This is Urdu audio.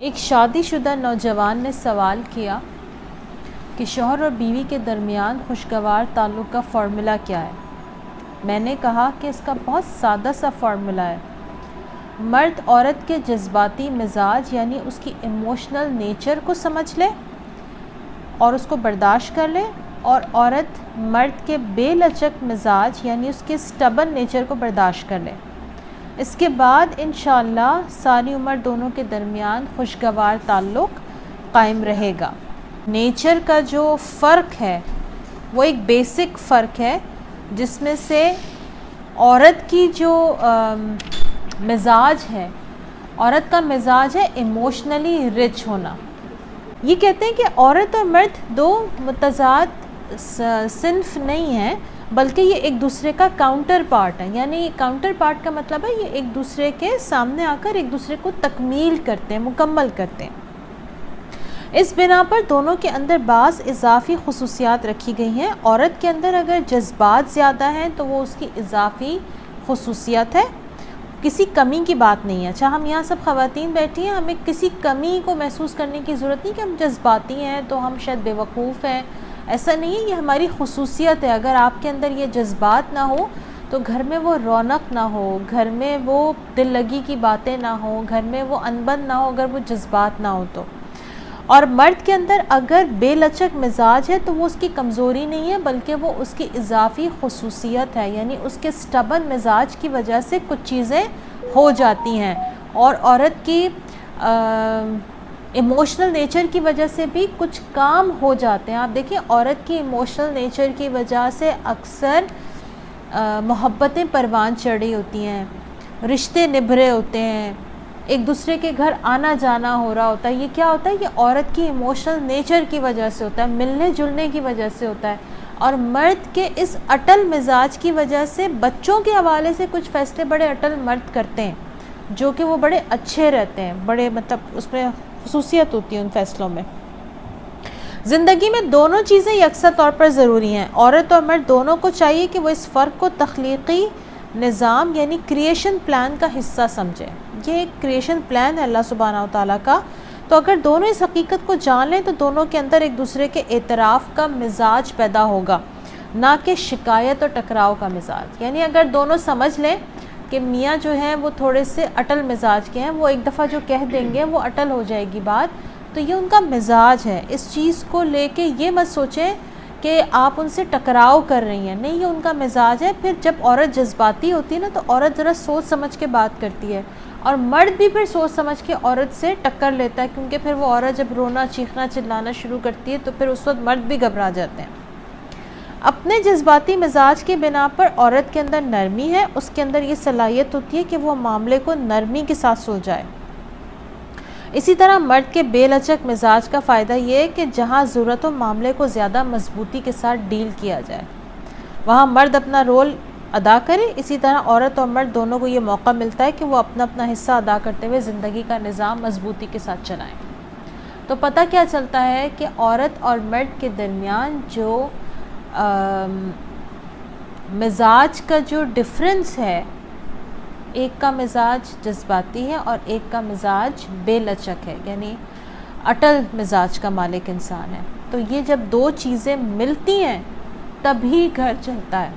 ایک شادی شدہ نوجوان نے سوال کیا کہ شوہر اور بیوی کے درمیان خوشگوار تعلق کا فارمولا کیا ہے؟ میں نے کہا کہ اس کا بہت سادہ سا فارمولا ہے۔ مرد عورت کے جذباتی مزاج یعنی اس کی ایموشنل نیچر کو سمجھ لے اور اس کو برداشت کر لے، اور عورت مرد کے بے لچک مزاج یعنی اس کے سٹبن نیچر کو برداشت کر لے۔ اس کے بعد انشاءاللہ ساری عمر دونوں کے درمیان خوشگوار تعلق قائم رہے گا۔ نیچر کا جو فرق ہے وہ ایک بیسک فرق ہے، جس میں سے عورت کی جو مزاج ہے، عورت کا مزاج ہے ایموشنلی رچ ہونا۔ یہ کہتے ہیں کہ عورت اور مرد دو متضاد صنف نہیں ہیں، بلکہ یہ ایک دوسرے کا کاؤنٹر پارٹ ہے۔ یعنی کاؤنٹر پارٹ کا مطلب ہے یہ ایک دوسرے کے سامنے آ کر ایک دوسرے کو تکمیل کرتے ہیں، مکمل کرتے ہیں۔ اس بنا پر دونوں کے اندر بعض اضافی خصوصیات رکھی گئی ہیں۔ عورت کے اندر اگر جذبات زیادہ ہیں تو وہ اس کی اضافی خصوصیت ہے، کسی کمی کی بات نہیں ہے۔ اچھا، ہم یہاں سب خواتین بیٹھی ہیں، ہمیں کسی کمی کو محسوس کرنے کی ضرورت نہیں کہ ہم جذباتی ہیں تو ہم شاید بیوقوف ہیں، ایسا نہیں ہے، یہ ہماری خصوصیت ہے۔ اگر آپ کے اندر یہ جذبات نہ ہو تو گھر میں وہ رونق نہ ہو، گھر میں وہ دل لگی کی باتیں نہ ہوں، گھر میں وہ انبن نہ ہو اگر وہ جذبات نہ ہو تو۔ اور مرد کے اندر اگر بے لچک مزاج ہے تو وہ اس کی کمزوری نہیں ہے، بلکہ وہ اس کی اضافی خصوصیت ہے، یعنی اس کے سٹبن مزاج کی وجہ سے کچھ چیزیں ہو جاتی ہیں، اور عورت کی ایموشنل نیچر کی وجہ سے بھی کچھ کام ہو جاتے ہیں۔ آپ دیکھیں، عورت کی ایموشنل نیچر کی وجہ سے اکثر محبتیں پروان چڑھی ہوتی ہیں، رشتے نبھرے ہوتے ہیں، ایک دوسرے کے گھر آنا جانا ہو رہا ہوتا ہے۔ یہ کیا ہوتا ہے؟ یہ عورت کی ایموشنل نیچر کی وجہ سے ہوتا ہے، ملنے جلنے کی وجہ سے ہوتا ہے۔ اور مرد کے اس اٹل مزاج کی وجہ سے بچوں کے حوالے سے کچھ فیصلے بڑے اٹل مرد کرتے ہیں، جو کہ وہ بڑے اچھے رہتے ہیں، بڑے مطلب اس میں خصوصیت ہوتی ہے ان فیصلوں میں۔ زندگی میں دونوں چیزیں یکساں طور پر ضروری ہیں۔ عورت اور مرد دونوں کو چاہیے کہ وہ اس فرق کو تخلیقی نظام یعنی کریشن پلان کا حصہ سمجھیں۔ یہ ایک کریشن پلان ہے اللہ سبحانہ وتعالیٰ کا، تو اگر دونوں اس حقیقت کو جان لیں تو دونوں کے اندر ایک دوسرے کے اعتراف کا مزاج پیدا ہوگا، نہ کہ شکایت اور ٹکراؤ کا مزاج۔ یعنی اگر دونوں سمجھ لیں کہ میاں جو ہیں وہ تھوڑے سے اٹل مزاج کے ہیں، وہ ایک دفعہ جو کہہ دیں گے وہ اٹل ہو جائے گی بات، تو یہ ان کا مزاج ہے۔ اس چیز کو لے کے یہ مت سوچیں کہ آپ ان سے ٹکراؤ کر رہی ہیں، نہیں، یہ ان کا مزاج ہے۔ پھر جب عورت جذباتی ہوتی ہے نا تو عورت ذرا سوچ سمجھ کے بات کرتی ہے، اور مرد بھی پھر سوچ سمجھ کے عورت سے ٹکر لیتا ہے، کیونکہ پھر وہ عورت جب رونا چیخنا چلانا شروع کرتی ہے تو پھر اس وقت مرد بھی گھبرا جاتے ہیں۔ اپنے جذباتی مزاج کی بنا پر عورت کے اندر نرمی ہے، اس کے اندر یہ صلاحیت ہوتی ہے کہ وہ معاملے کو نرمی کے ساتھ سلجھائے۔ اسی طرح مرد کے بے لچک مزاج کا فائدہ یہ ہے کہ جہاں ضرورت ہو معاملے کو زیادہ مضبوطی کے ساتھ ڈیل کیا جائے، وہاں مرد اپنا رول ادا کرے۔ اسی طرح عورت اور مرد دونوں کو یہ موقع ملتا ہے کہ وہ اپنا اپنا حصہ ادا کرتے ہوئے زندگی کا نظام مضبوطی کے ساتھ چلائیں۔ تو پتہ کیا چلتا ہے کہ عورت اور مرد کے درمیان جو مزاج کا جو ڈفرنس ہے، ایک کا مزاج جذباتی ہے اور ایک کا مزاج بے لچک ہے، یعنی اٹل مزاج کا مالک انسان ہے۔ تو یہ جب دو چیزیں ملتی ہیں تبھی گھر چلتا ہے۔